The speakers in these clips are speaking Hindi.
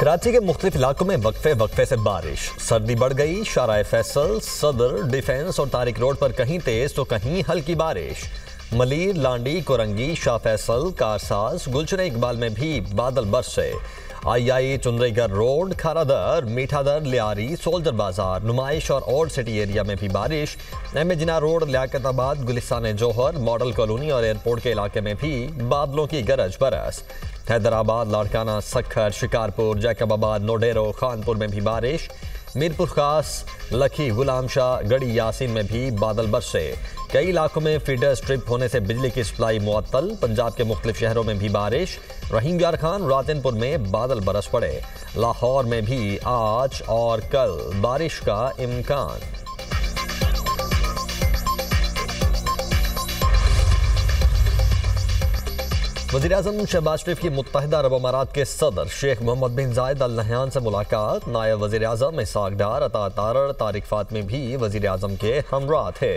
कराची के मुख्तलिफ इलाकों में वक्फे वक्फे से बारिश, सर्दी बढ़ गई। शाहराह फैसल, सदर, डिफेंस और तारिक रोड पर कहीं तेज तो कहीं हल्की बारिश। मलीर, लांडी, कोरंगी, शाह फैसल, कारसाज, गुलशन इकबाल में भी बादल बरसे। आई चुंदरीगर रोड, खारादर, मीठादर, लियारी, सोल्जर बाजार, नुमाइश और ओल्ड सिटी एरिया में भी बारिश। एम जिना रोड, लियाकताबाद, गुलिस्तान जौहर, मॉडल कॉलोनी और एयरपोर्ट के इलाके में भी बादलों की गरज बरस। हैदराबाद, लाड़काना, सखर, शिकारपुर, जैकबाबाद, नोडेरो, खानपुर में भी बारिश। मीरपुर खास, लखी, गुलाम शाह, गढ़ी यासीन में भी बादल बरसे। कई इलाकों में फीडर स्ट्रिप होने से बिजली की सप्लाई मुअत्तल। पंजाब के मुख्तलिफ शहरों में भी बारिश। रहीम यार खान, रातनपुर में बादल बरस पड़े। लाहौर में भी आज और कल बारिश का इम्कान। वज़ीर-ए-आज़म शहबाज शरीफ की मुत्तहिदा अरब अमारात के सदर शेख मोहम्मद बिन जायद अल नहयान से मुलाकात। नायब वज़ीर-ए-आज़म इसहाक डार, अता तारड़, तारिक फातमी भी वज़ीर-ए-आज़म के हमरा थे।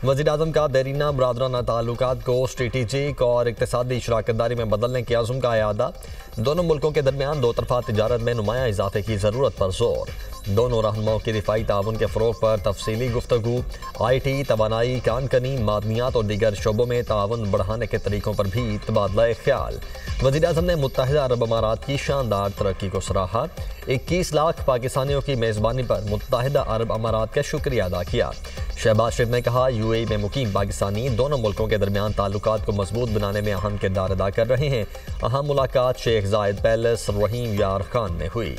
वज़ीर-ए-आज़म का देरीना बरादराना ताल्लुकात को स्ट्रेटेजिक और इक़्तिसादी शराकतदारी में बदलने के अज़्म का इयादा। दोनों मुल्कों के दरमियान दो तरफ़ा तिजारत में नुमाया इजाफे की ज़रूरत पर जोर। दोनों रहनुमाओं की दिफाई ताउन के फ़रोग़ पर तफसीली गुफ्तगू। IT, तवानाई, कानकनी, मादनियात और दीगर शोबों में ताउन बढ़ाने के तरीक़ों पर भी तबादला ख्याल। वज़ीर-ए-आज़म ने मुत्तहिदा अरब अमारात की शानदार तरक्की को सराहा। 21 लाख पाकिस्तानियों की मेज़बानी पर मुत्तहिदा अरब अमारात का शुक्रिया अदा किया। शहबाज शरीफ ने कहा, UAE में मुकीम पाकिस्तानी दोनों मुल्कों के दरमियान ताल्लुकात को मजबूत बनाने में अहम किरदार अदा कर रहे हैं। अहम मुलाकात शेख जायद पैलेस, रहीम यार खान में हुई।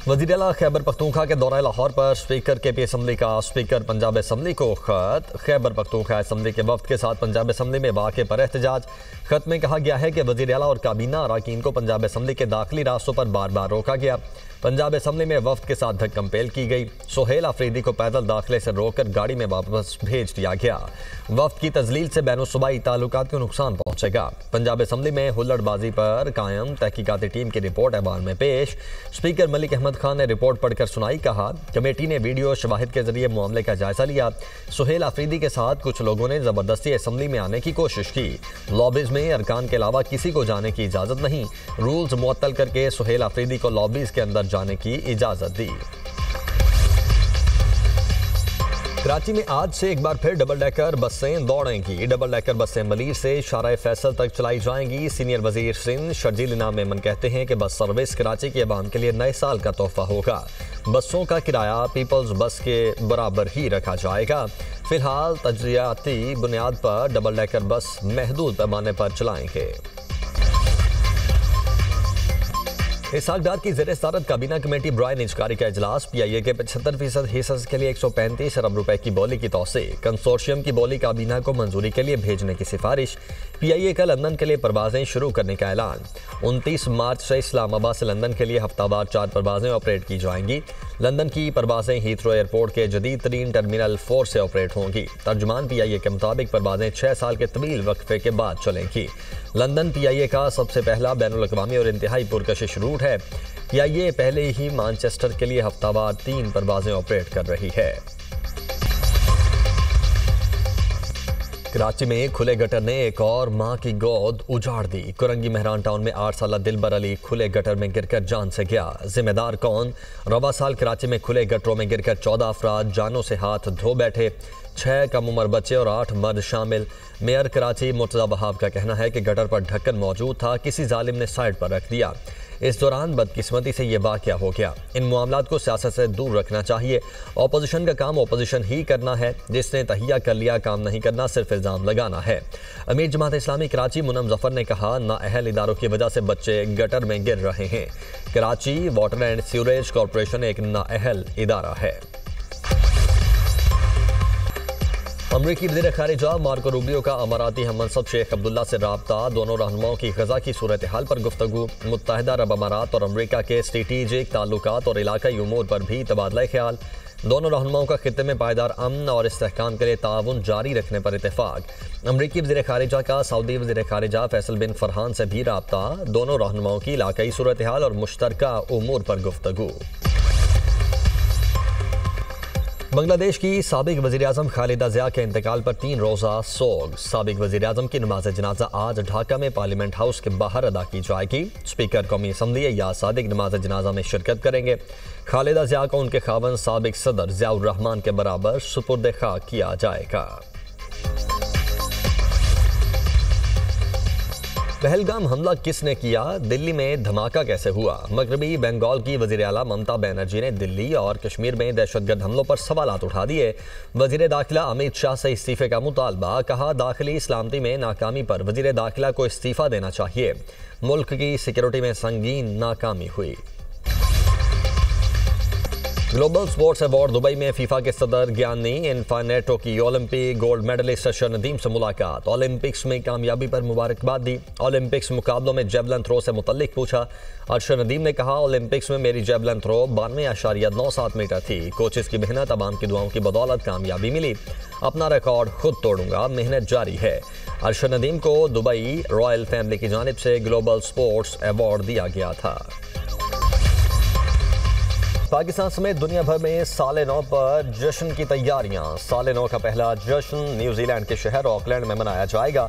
वज़ीर-ए-आला खैबर पख्तूनख्वा के दौरे लाहौर पर स्पीकर KP असम्बली का स्पीकर पंजाब असम्बली को खत। खैबर पख्तूनख्वा असम्बली के वफ्द के साथ पंजाब असम्बली में वाक़े पर एहतजाज। खत में कहा गया है कि वज़ीर-ए-आला और काबीना अरकान को पंजाब असम्बली के दाखिली रास्तों पर बार बार रोका गया। पंजाब असम्बली में वफ्द के साथ धक्कम पेल की गई। सुहेल आफरीदी को पैदल दाखिले से रोककर गाड़ी में वापस भेज दिया गया। वफ्द की तजलील से बैनुसूबाई ताल्लुकात को नुकसान पहुंचेगा। पंजाब असम्बली में हुल्लड़बाजी पर कायम तहकीकाती टीम की रिपोर्ट ऐवान में पेश। स्पीकर मलिक अहमद खान ने रिपोर्ट पढ़कर सुनाई। कहा, कमेटी ने वीडियो शवाहिद के जरिए मामले का जायजा लिया। सुहेल आफरीदी के साथ कुछ लोगों ने जबरदस्ती असम्बली में आने की कोशिश की। लॉबीज में अरकान के अलावा किसी को जाने की इजाजत नहीं। रूल्स मुअत्तल करके सुहेल आफरीदी को लॉबीज के अंदर जाने की इजाजत दी। कराची में आज से एक बार फिर डबल डेकर बसें दौड़ेंगी। डबल डेकर बसें मलीर से शाहराह फैसल तक चलाई जाएंगी। सीनियर वजीर सिंध शर्जील इनाम मेमन कहते हैं कि बस सर्विस कराची के अवाम के लिए नए साल का तोहफा होगा। बसों का किराया पीपल्स बस के बराबर ही रखा जाएगा। फिलहाल तजरियाती बुनियाद पर डबल डेकर बस महदूद पैमाने पर चलाएंगे। इसहाक डार की ज़ेर सदारत काबीना कमेटी बराए निजकारी का इजलास। PIA के 75% हिस्से के लिए 135 अरब रुपए की बोली की तौसीह। कंसोर्शियम की बोली काबीना को मंजूरी के लिए भेजने की सिफारिश। PIA का लंदन के लिए परवाजें शुरू करने का ऐलान। 29 मार्च से इस्लामाबाद से लंदन के लिए हफ्तावार 4 परवाजें ऑपरेट की जाएंगी। लंदन की परवाजें हीथ्रो एयरपोर्ट के जदीद तरीन टर्मिनल 4 से ऑपरेट होंगी। तर्जुमान PIA के मुताबिक परवाजें 6 साल के तवील वक्फे के बाद चलेंगी। लंदन PIA का सबसे पहला बैनुल-अक़वामी और इंतहाई पुरकशिश रूट है। PIA पहले ही मैनचेस्टर के लिए हफ्तावार 3 परवाजें ऑपरेट कर रही है। कराची में खुले गटर ने एक और मां की गोद उजाड़ दी। कोरंगी मेहरान टाउन में 8 साला दिलबर अली खुले गटर में गिरकर जान से गया। जिम्मेदार कौन? रवा साल कराची में खुले गटरों में गिरकर 14 अफराद जानों से हाथ धो बैठे। 6 कम उम्र बच्चे और 8 मर्द शामिल। मेयर कराची मुर्तज़ा वहाब का कहना है कि गटर पर ढक्कन मौजूद था, किसी जालिम ने साइड पर रख दिया। इस दौरान बदकिस्मती से ये वाक़या हो गया। इन मामलात को सियासत से दूर रखना चाहिए। अपोजिशन का काम अपोजिशन ही करना है। जिसने तहिया कर लिया काम नहीं करना, सिर्फ इल्ज़ाम लगाना है। अमीर जमात इस्लामी कराची मुनम जफर ने कहा, नाअहल इदारों की वजह से बच्चे गटर में गिर रहे हैं। Karachi water and sewerage corporation एक नाअहल इदारा है। अमरीकी वज़ीर ख़ारिजा मार्को रूबियो का अमाराती हममनसब शेख अब्दुल्ला से राब्ता। दोनों रहनुमाओं की ग़ज़ा की सूरत हाल पर गुफ्तगू। मुत्तहिदा अरब अमारात और अमरीका के स्ट्रेटेजिक ताल्लुकात और इलाकाई उमूर पर भी तबादला ख्याल। दोनों रहनुमाओं का खित्ते में पायदार अमन और इस्तेहकाम के लिए ताउन जारी रखने पर इत्तेफाक। अमरीकी वज़ीर ख़ारिजा का सऊदी वज़ीर ख़ारिजा फैसल बिन फरहान से भी राब्ता। दोनों रहनुमाओं की इलाकाई सूरत हाल और मुश्तरका उमूर पर गुफ्तगू। बांग्लादेश की साबिक वज़ीर-ए-आज़म खालिदा ज़िया के इंतकाल पर 3 रोज़ा सोग। साबिक वज़ीर-ए-आज़म की नमाज जनाजा आज ढाका में पार्लियामेंट हाउस के बाहर अदा की जाएगी। स्पीकर कौमी असम्बली या सादिक नमाज जनाजा में शिरकत करेंगे। खालिदा ज़िया को उनके खावन साबिक सदर ज़ियाउर रहमान के बराबर सुपुर्द खाक किया जाएगा। पहलगाम हमला किसने किया? दिल्ली में धमाका कैसे हुआ? मगरबी बंगाल की वज़ीर आला ममता बनर्जी ने दिल्ली और कश्मीर में दहशतगर्द हमलों पर सवालात उठा दिए। वज़ीर दाखिला अमित शाह से इस्तीफे का मुतालबा। कहा, दाखिली सलामती में नाकामी पर वज़ीर दाखिला को इस्तीफा देना चाहिए। मुल्क की सिक्योरिटी में संगीन नाकामी हुई। ग्लोबल स्पोर्ट्स अवार्ड दुबई में फीफा के सदर गियानी इन्फानेटो की Olympic gold medallist Arshad Nadeem से मुलाकात। ओलंपिक्स में कामयाबी पर मुबारकबाद दी। ओलंपिक्स मुकाबलों में जेवलिन थ्रो से मुतल्लिक पूछा। अरशद नदीम ने कहा, ओलंपिक्स में मेरी जेवलिन थ्रो 92.97 मीटर थी। कोचेस की मेहनत, अवाम की दुआओं की बदौलत कामयाबी मिली। अपना रिकॉर्ड खुद तोड़ूंगा, मेहनत जारी है। अरशद नदीम को दुबई रॉयल फैमिली की जानिब से ग्लोबल स्पोर्ट्स अवार्ड दिया गया था। पाकिस्तान समेत दुनिया भर में साले नौ पर जश्न की तैयारियां। साले नौ का पहला जश्न न्यूजीलैंड के शहर ऑकलैंड में मनाया जाएगा।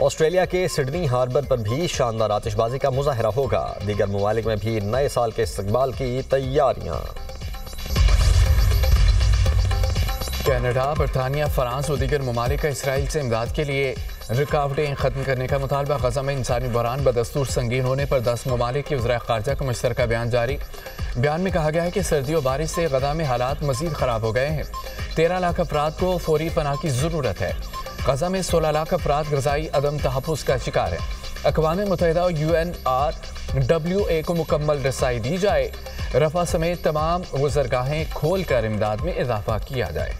ऑस्ट्रेलिया के सिडनी हार्बर पर भी शानदार आतिशबाजी का मुजाहरा होगा। दीगर ममालिक में भी नए साल के इस्तकबाल की तैयारियां। कनाडा, बरतानिया, फ्रांस और दीगर ममालिक का इसराइल से इमदाद के लिए रुकावटें खत्म करने का मुतालबा। गजा में इंसानी बहरान बदस्तूर संगीन होने पर 10 ममालिक की वज़ीर ख़ारजा का मुश्तरका बयान जारी। बयान में कहा गया है कि सर्दी और बारिश से गजा में हालात मज़ीद ख़राब हो गए हैं। 13 लाख अफराद को फौरी पनाह की ज़रूरत है। गजा में 16 लाख अफराद ग़ज़ाई अदम तहफ़्फ़ुज़ का शिकार है। अक़वाम मुत्तहिदा और UNRWA को मुकम्मल रसाई दी जाए। रफ़ा समेत तमाम गुज़रगाहें खोल कर इमदाद में इजाफ़ा किया जाए।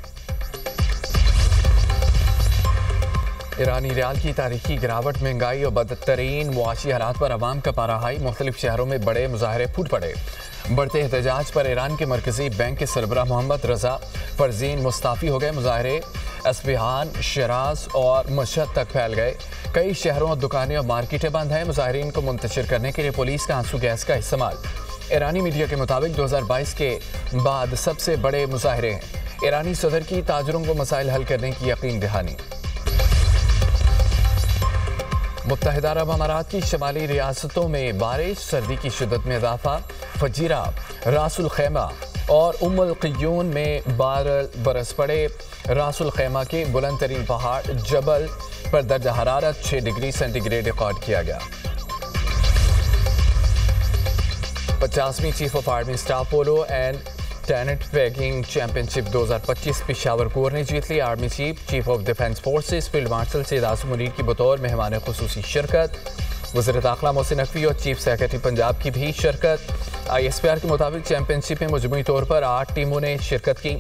ईरानी रियाल की तारीखी गिरावट, महंगाई और बदतरीन मुआशी हालात पर अवाम का पारा हाई। मुख्तलिफ शहरों में बड़े मुजाहरे फूट पड़े। बढ़ते एहतजाज पर ईरान के मरकजी बैंक के सरबराह मोहम्मद रजा फरजीन मुस्ताफ़ी हो गए। मुजाहरे अस्बिहान, शराज और मशहद तक फैल गए। कई शहरों, दुकानें और मार्केटें बंद हैं। मुजाहरीन को मुंतशिर करने के लिए पुलिस का आंसू गैस का इस्तेमाल। ईरानी मीडिया के मुताबिक 2022 के बाद सबसे बड़े मुजाहरे हैं। ईरानी सदर की ताजरों को मसाइल हल करने की यकीन दहानी। मुत्तहिदा अरब अमारात की शमाली रियासतों में बारिश, सर्दी की शिद्दत में इजाफा। फजीरा, रासुल खैमा और उम्मुल क़ियून में बरस पड़े। रासुल खैमा के बुलंद तरीन पहाड़ जबल पर दर्जा हरारत 6 डिग्री सेंटीग्रेड रिकॉर्ड किया गया। 50वीं chief of army staff polo and tent pegging championship 2025 Peshawar corps ने जीत ली। Army chief of defence forces field marshal Syed Asim Munir की बतौर मेहमान खुसूसी शिरकत। वज़ीर दाखिला मोहसिन नकवी और चीफ सेक्रेटरी पंजाब की भी शिरकत। ISPR के मुताबिक चैंपियनशिप में मजमूई तौर पर 8 टीमों ने शिरकत की।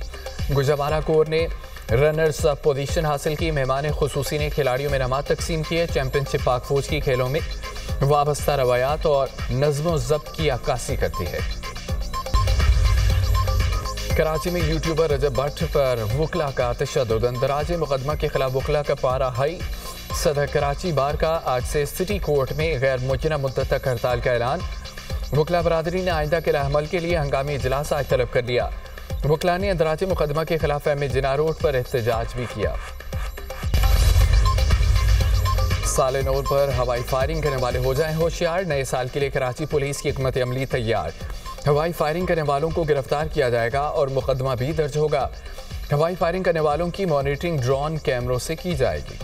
गुजरावाला कोर ने रनर्स अप पोजीशन हासिल की। मेहमान खुसूसी ने खिलाड़ियों में इनामात तकसीम किए। चैंपियनशिप पाक फौज की खेलों में वाबस्ता रवायात और नज़्म व ज़ब्त की अक्कासी करती है। कराची में यूट्यूबर रजब भट्ट पर वकला का तशद्दुद। अंदराज मुकदमा के खिलाफ वकला का पारा हाई। सदर कराची बार का आज से सिटी कोर्ट में गैर मुय्यना मुद्दत तक हड़ताल का ऐलान। वकला बरादरी ने आइंदा के अमल के लिए हंगामी इजलास आज तलब कर लिया। वकला ने अंदराज मुकदमा के खिलाफ अहमद जिना रोड पर एहतजाज भी किया। साले नौ पर हवाई फायरिंग करने वाले हो जाएं होशियार। नए साल के लिए कराची पुलिस की हिकमत अमली तैयार। हवाई फायरिंग करने वालों को गिरफ्तार किया जाएगा और मुकदमा भी दर्ज होगा। हवाई फायरिंग करने वालों की मॉनिटरिंग ड्रोन कैमरों से की जाएगी।